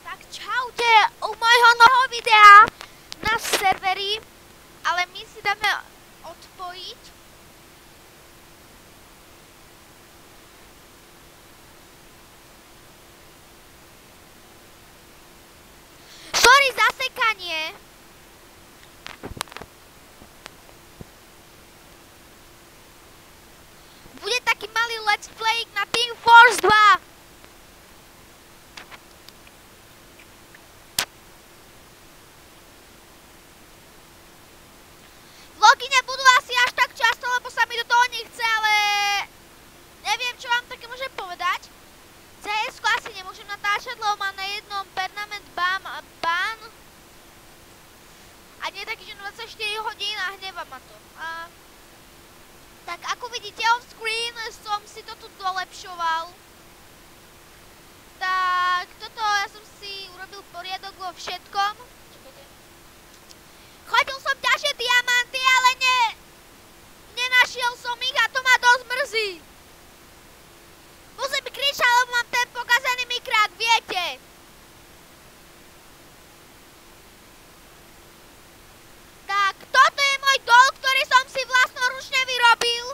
Tak čaute u môjho nového videa na serveri, ale my si dáme odpojiť. Sorry za sekanie. Bude taký malý let's play na Team Force 2. Vlogy nebudú asi až tak často, lebo sa mi do toho nechce, ale neviem, čo vám také môžem povedať. CS-ku asi nemôžem natáčať, lebo mám na jednom permanent ban a nie taký, že 24 hodín a hneva ma to. Tak ako vidíte off screen, som si to tu dolepšoval. Tak toto ja som si urobil poriadok vo všetkom. Chodil som ťažiť diamanty, ale nenašiel som ich a to ma dosť mrzí. Musím kričať, lebo mám ten pokazaný mikrák, viete. Tak toto je môj dol, ktorý som si vlastnoručne vyrobil.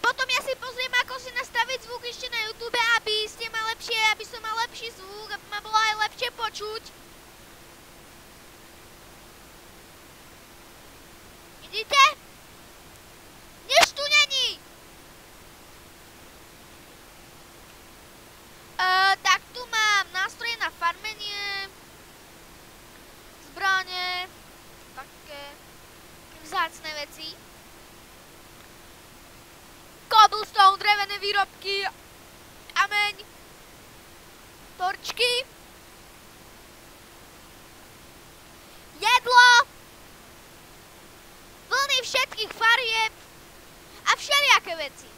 Potom ja si pozriem, ako si nastaviť zvuk ešte na YouTube, aby som mal lepší zvuk, aby ma bolo aj lepšie počuť. Vidíte? Nič tu není. Tak tu mám nástroje na farmenie, zbrane, také vzácne veci. Cobblestone, drevené výrobky, kameň, torčky, jedlo, vlny všetkých farieb a všelijaké veci.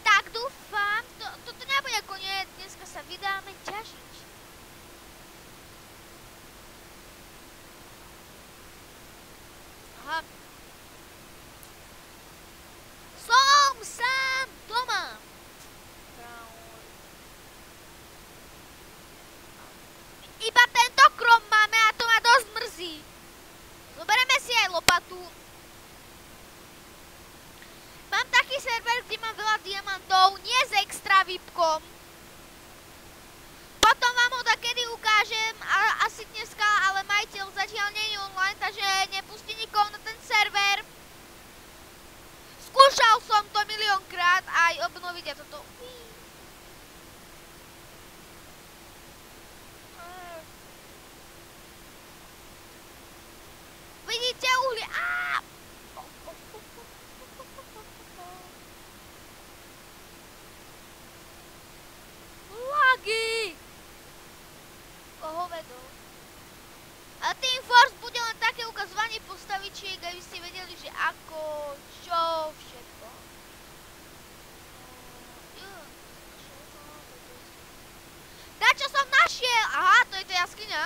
Tak dúfam, toto nebude koniec, dneska sa vydáme ťažiť. Aha. Som sám doma. Iba tento krom máme a to ma dosť mrzí. Zoberieme si aj lopatu. Mám taký server, kde mám veľa diamantov, nie s extra výpkom. Potom vám ho takedy ukážem, asi dneska, ale majiteľ zatiaľ nie je online, takže nepustí nikoho na ten server. Skúšal som to miliónkrát aj obnoviť a toto. Vidíte uhlie? A Team Force bude len také ukazovanie postavičiek, aby ste vedeli, že ako, čo, všetko. Čo som našiel? Aha, to je tá jaskyňa.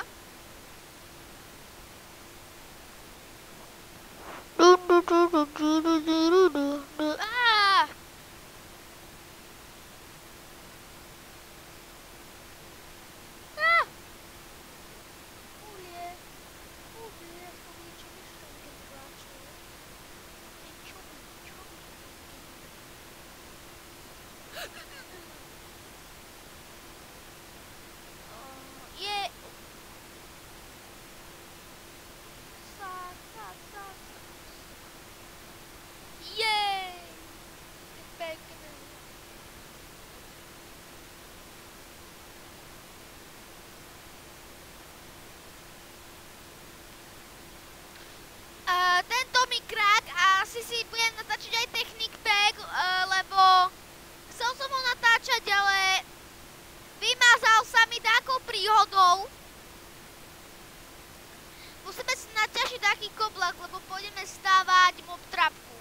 Tento mikrák a asi si budem natáčať aj technic pack, lebo chcel som ho natáčať, ale vymazal sa mi takou príhodou. Musíme si naťažiť taký koblak, lebo pôjdeme stávať mob trapku.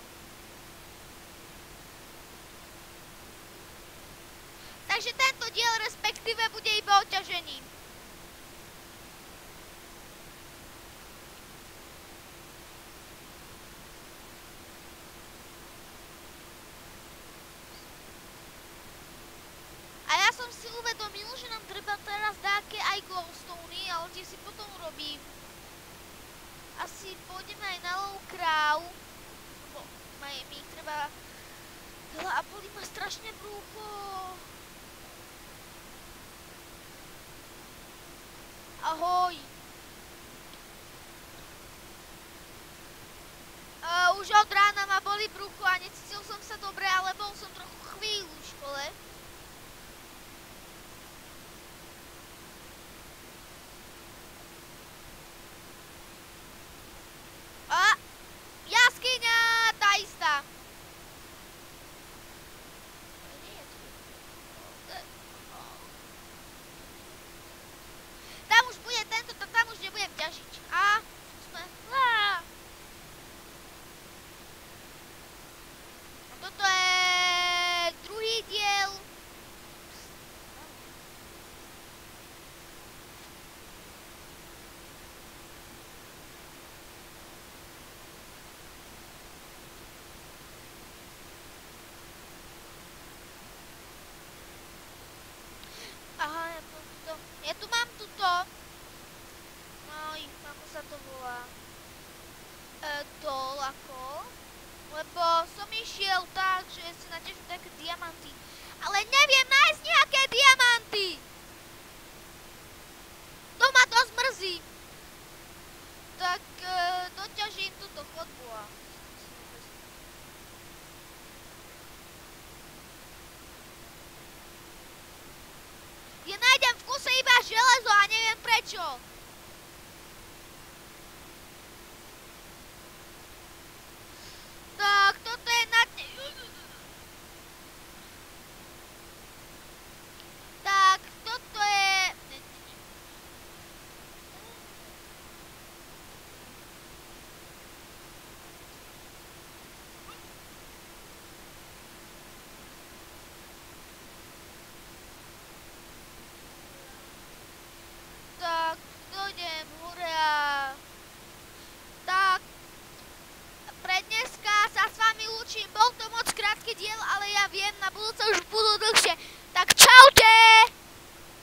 Takže Takže tento diel respektíve bude iba o ťažení. A ja som si uvedomil, že nám treba teraz dáke aj glowstony, ale tie si potom urobím. Asi pôjdeme aj na low kráv, lebo mi ich treba veľa a bolí ma strašne brúcho. Ahoj. Už od rána ma boli brucho a necítil som sa dobre, ale bol som trochu chvíľu v škole. A jaskyňa, tá istá. Tam už bude tento, tam už nebudem ťažiť. A sme... Toto je druhý diel. Aha, ja tu mám tuto. Ako sa to volá? Dol ako. Lebo som išiel tak, že si naťažím také diamanty. Ale neviem nájsť nejaké diamanty! To ma dosť mrzí. Tak doťažím túto chodbu a... Ja nájdem v kuse iba železo a neviem prečo.